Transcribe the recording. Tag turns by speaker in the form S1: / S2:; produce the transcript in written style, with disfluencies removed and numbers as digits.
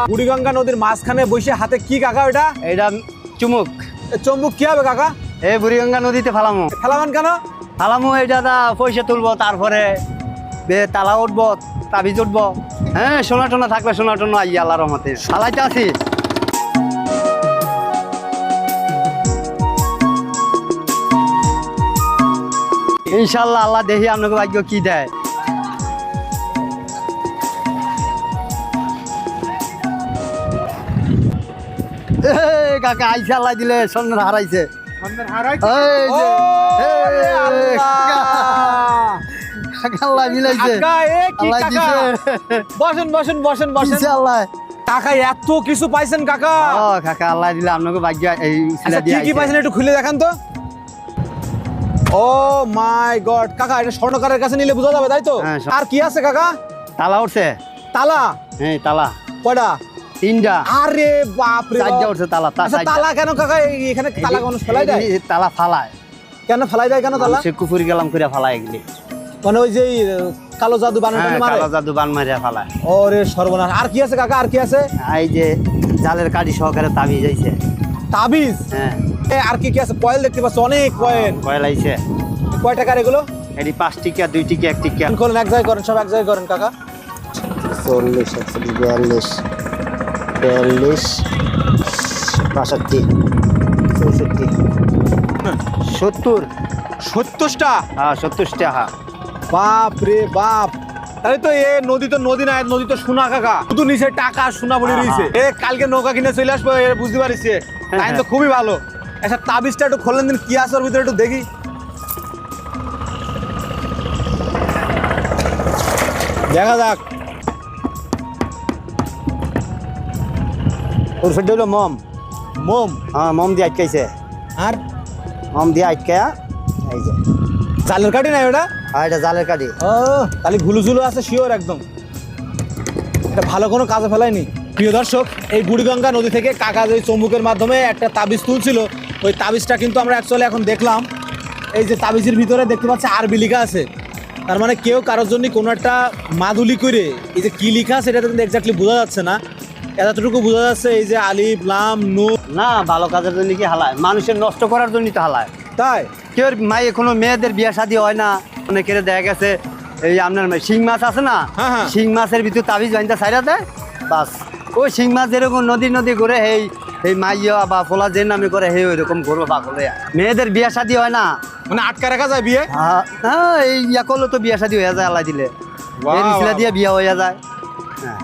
S1: বুড়িগঙ্গা নদীর মাঝখানে বসে হাতে কি কাকা ওটা?
S2: এটা চুমুক।
S1: চম্বুক কি হবে কাকা?
S2: এই বুড়িগঙ্গা নদীতে ফালামো।
S1: ফেলাবেন কেন?
S2: ফালামো এটা পয়সা তুলবো, তারপরে তালা উঠবো, তাবিজ উঠবো। হ্যাঁ, সোনা টোনা থাকলে সোনা টোনা আইয়া আল্লাহর রহমতে ফালাইতে আছি। ইনশাল্লাহ আল্লাহ দেখি আপনাকে ভাগ্য কি দেয়। কাকা আইসে আল্লাহ দিলে সন্ধ্যা হারাইছে। আল্লাহ মিলাইছে।
S1: বসেন বসেন বসেন বসেন।
S2: আল্লাহ
S1: কাকা এত কিছু পাইছেন কাকা?
S2: ও কাকা আল্লাহ দিলে আপনাকে ভাগ্য এই
S1: কি কি পাইছেন একটু খুলে দেখান তো। ও মাই গড কাকা, এটা স্বর্ণকারের কাছে নিলে বোঝা যাবে তাই তো? আর কি আছে কাকা?
S2: তালা উঠছে।
S1: তালা?
S2: হ্যাঁ তালা।
S1: কয়টা?
S2: 3টা।
S1: আরে বাপ রে,
S2: 4টা উঠছে তালা।
S1: তালা কেন কাকা? এখানে তালা মানুষ ফেলাই দেয়?
S2: তালা ফালায়।
S1: কেন ফেলাই দেয় কেন তালা?
S2: সে কুফুরি গেলাম করে ফালায় এগুলি।
S1: মানে ওই যে কালো জাদু বান মারে?
S2: কালো জাদু বান মারিয়া ফালায়।
S1: ওরে সর্বনাশ। আর কি আছে কাকা? আর কি আছে?
S2: এই যে জালের কাঠি সহকারে তাবিজ আইছে।
S1: তাবিজ?
S2: হ্যাঁ।
S1: আর কি কি আছে? কয়েল দেখতে পাচ্ছ, অনেক কয়েল।
S2: কয়েল আইছে।
S1: কয় টাকার এগুলো?
S2: এটি 5 টিকা, 2 টিকা, 1 টিকা।
S1: করেন এক জায়গায় করেন, সব এক জায়গায় করেন কাকা।
S2: 40, 41, 42, 62, 64, 70।
S1: 70টা?
S2: হ্যাঁ 70 টাকা।
S1: বাপ রে বাপ। তাহলে তো এ নদী তো নদী না, নদী তো সোনা কাকা। শুধু নিচে টাকা সোনা বলে রয়েছে। এ কালকে নৌকা কিনে চলে আসবো, বুঝতে পারিস। তাই তো খুবই ভালো। আচ্ছা তাবিজটা একটু খোলেন দিন, কি আছে ওর ভিতরে একটু দেখি। দেখা যাক।
S2: ওর ফেটে হলো মম।
S1: মোম?
S2: হ্যাঁ মম দিয়ে আটকাইছে।
S1: আর
S2: মম দিয়ে আটকায়া এই যে
S1: জালের কাঠি নাই ওটা?
S2: আর এটা জালের কাঠি।
S1: ও তাহলে ঘুলু ঝুলু আছে শিওর একদম। এটা ভালো কোনো কাজে ফেলায়নি। প্রিয় দর্শক, এই বুড়িগঙ্গা নদী থেকে কাকা যে চম্বুকের মাধ্যমে একটা তাবিজ তুলছিল, ওই তাবিজটা কিন্তু আমরা অ্যাকচুয়ালি এখন দেখলাম। এই যে তাবিজের ভিতরে দেখতে পাচ্ছি আরবি লেখা আছে। তার মানে কেউ কারোর জন্য কোনো একটা মাদুলি করে এই যে কি লেখা আছে এটা কিন্তু এক্স্যাক্টলি বোঝা যাচ্ছে না। এতটুকু বোঝা যাচ্ছে এই যে আলিফ লাম নুন।
S2: না, ভালো কাজের জন্য কি হালায়? মানুষের নষ্ট করার জন্য তো হালায়।
S1: তাই
S2: কেউ মাই কোনো মেয়েদের বিয়ে শাদী হয় না। অনেকের দেখা গেছে এই আপনার শিং মাছ আছে না,
S1: হ্যাঁ।
S2: শিং মাছের ভিতর তাবিজ বাঁধতে ছাইরা দেয়। বাস ওই শিং মাছ যেরকম নদী নদী ঘুরে এই মাইয়া বা ফোলা যে নামে করে ওই রকম ঘুরবো পাগল হইয়া। মেয়েদের বিয়ে শাদী হয় না,
S1: মানে আটকা রাখা যায় বিয়ে?
S2: হ্যাঁ এই ইয়া করলে তো বিয়ে শাদী হয়ে যায় আল্লাহ দিলে।
S1: বাহ,
S2: এই রিসিলা
S1: বাহ।
S2: দিয়ে বিয়ে হয়ে যায়। হ্যাঁ।